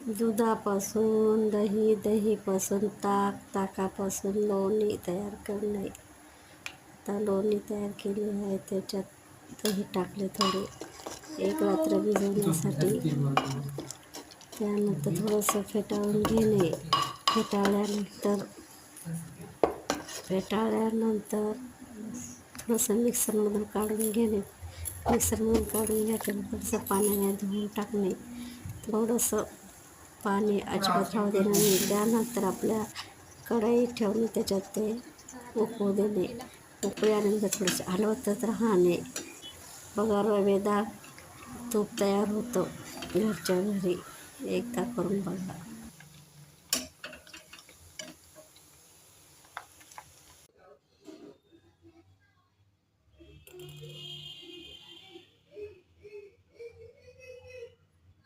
दुधापासून दही, दहीपासून ताक, ताकापासून लोणी तयार करणे. आता लोणी तयार केली आहे, त्याच्यात दही टाकले थोडे, एक रात्र भिजवण्यासाठी. त्यानंतर थोडंसं फेटाळून घेणे. फेटाळल्यानंतर थोडंसं मिक्सरमधून काढून घेणे. मिक्सरमधून काढून घेतल्यानंतर थोडंसं पाण्याने धुवून टाकणे. थोडंसं पाणी अजिबात राहू देणार नाही. त्यानंतर आपल्या कढई ठेवून त्याच्यात ते उकळू देणे. उकळी आल्यानंतर थोडंसं हलवतच राहणे. बघा, रवेदार तूप तयार होतं घरच्या घरी. एकदा करून बघा.